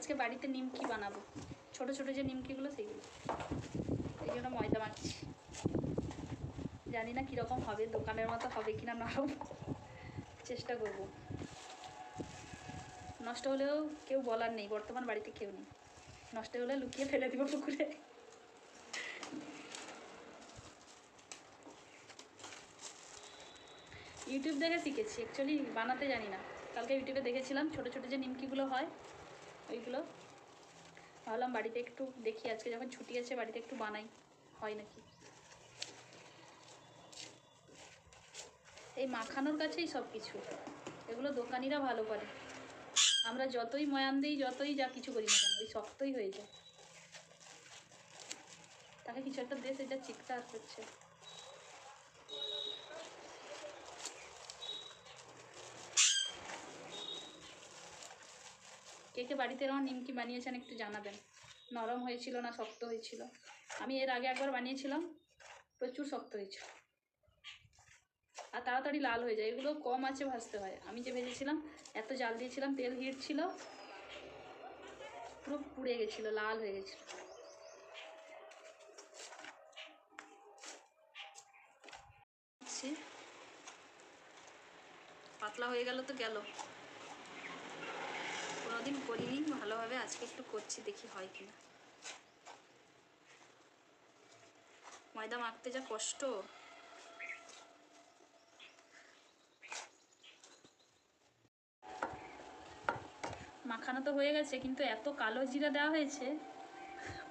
আজকে বাড়িতে নিমকি বানাবো, ছোট ছোট যে নিমকিগুলো সেইগুলো। এই জন্য ময়দা মাখছি। জানি না কীরকম হবে, দোকানের মতো হবে কিনা নরম, চেষ্টা করব। নষ্ট হলেও কেউ বলার নেই, বর্তমান বাড়িতে কেউ নেই, নষ্ট হলে লুকিয়ে ফেলে দিব পুকুরে। ইউটিউব দেখে শিখেছি, অ্যাকচুয়ালি বানাতে জানি না। কালকে ইউটিউবে দেখেছিলাম ছোট ছোট যে নিমকিগুলো হয় ওইগুলো, ভাবলাম বাড়িতে একটু দেখি, আজকে যখন ছুটি আছে বাড়িতে একটু বানাই, হয় নাকি। এই মাখানোর কাছেই সব কিছু, এগুলো দোকানিরা ভালো করে, আমরা যতই ময়ান দিই, যতই যা কিছু করি না কেন, ওই শক্তই হয়ে যায়। তাকে কিছু একটা দিয়ে সেটা চিৎকার করছে। কে কে বাড়িতে এরকম নিমকি বানিয়েছেন একটু জানাবেন, নরম হয়েছিল না শক্ত হয়েছিল। আমি এর আগে একবার বানিয়েছিলাম, প্রচুর শক্ত হয়েছিল আর তাড়াতাড়ি লাল হয়ে যায়। এগুলো কম আঁচে ভাজতে হয়, আমি যে ভেজেছিলাম এত জাল দিয়েছিলাম, তেল হিট ছিল, পুরো পুড়ে গেছিলো, লাল হয়ে গেছিল। পাতলা হয়ে গেল তো গেল, কোনোদিন করিনি ভালোভাবে, আজকে একটু করছি, দেখি হয় কিনা। ময়দা মাখতে যা কষ্ট। মাখানো তো হয়ে গেছে, কিন্তু এত কালো জিরা দেওয়া হয়েছে,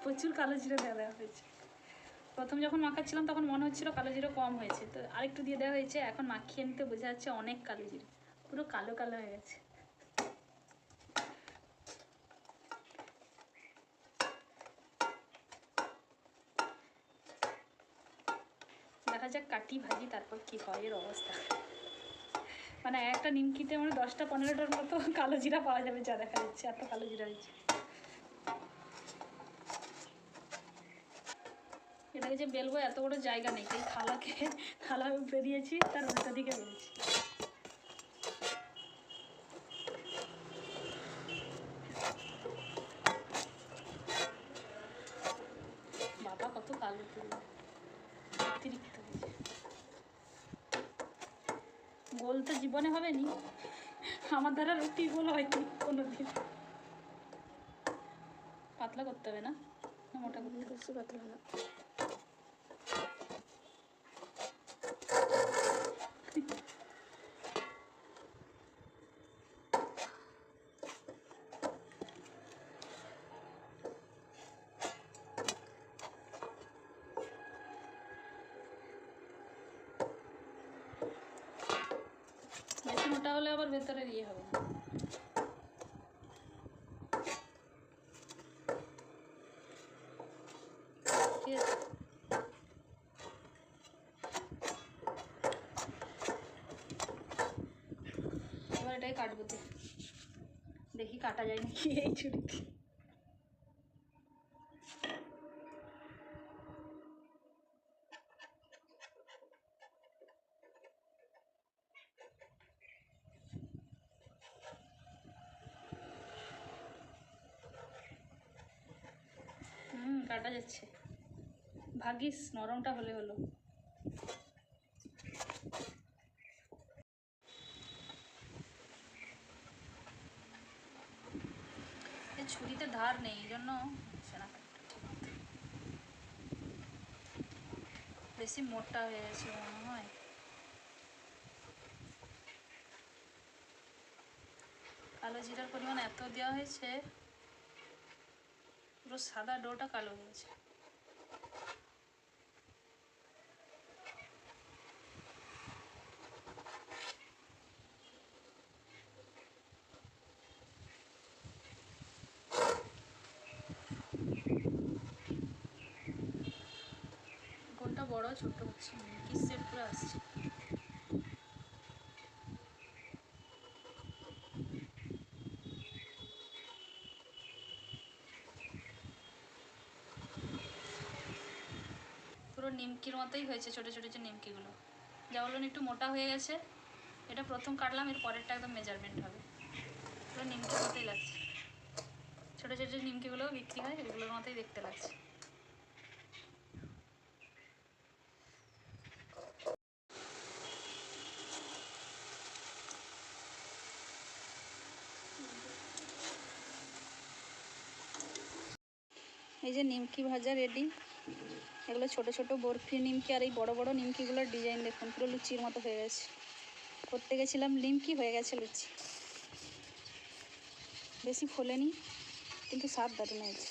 প্রচুর কালো জিরা দেওয়া হয়েছে। প্রথম যখন মাখাচ্ছিলাম তখন মনে হচ্ছিল কালো জিরা কম হয়েছে, তো আরেকটু দিয়ে দেওয়া হয়েছে। এখন মাখিয়ে নিতে বোঝা যাচ্ছে অনেক কালো জিরা, পুরো কালো কালো হয়ে গেছে। দেখা যাক, কাটি ভাজি তারপর কি হয় এর অবস্থা। মানে একটা নিমকিতে মানে 10টা-15টার মতো কালো জিরা পাওয়া যাবে, যা দেখা যাচ্ছে, এত কালো জিরা হয়েছে। এটাকে যে বেলবো এত বড় জায়গা নেই, তাই থালা বেরিয়েছি, তার উল্টো দিকে বেরিয়েছি। বাবা কত কালো তুলবে, অতিরিক্ত হয়েছে। গোল তো জীবনে হবে নি, আমার দ্বারা রুটি গোল হয়নি কোনোদিন। পাতলা করতে হবে না, মোটা করতে বেশি পাতলা না। বেশি মোটা হলে আবার ভেতরে ইয়ে হবে না। ঠিক আছে, এবার এটাই কাটবো, দেখি কাটা যায় নাকি এই ছুরিতে। কাটা যাচ্ছে, ভাগিস নরমটা হলে হলো। এই ছুরিতে ধার নেই, এই জন্য বেশি মোটা হয়ে গেছে মনে হয়। কালো জিরার পরিমাণ এত দেওয়া হয়েছে, পুরো সাদা ডোটা কালো হয়ে গেছে। কোনটা বড় ছোট হচ্ছে, কি সেট পুরো আসছে। পুরো নিমকির মতোই হয়েছে, ছোটো ছোটো যে নিমকিগুলো, যা বলুন একটু মোটা হয়ে গেছে। এটা প্রথম কাটলাম, এর পরেরটা একদম মেজারমেন্ট হবে, পুরো নিমকির মতোই লাগছে। ছোটো যে নিমকিগুলো বিক্রি হয় এগুলোর মতোই দেখতে লাগছে। এই যে নিমকি ভাজা রেডি। এগুলো ছোট ছোট বরফি নিমকি, আর এই বড় বড় নিমকিগুলোর ডিজাইন দেখুন পুরো লুচির মতো হয়ে গেছে। করতে গেছিলাম নিমকি, হয়ে গেছে লুচি। বেশি ফোলেনি কিন্তু স্বাদ দারুণ হয়েছে।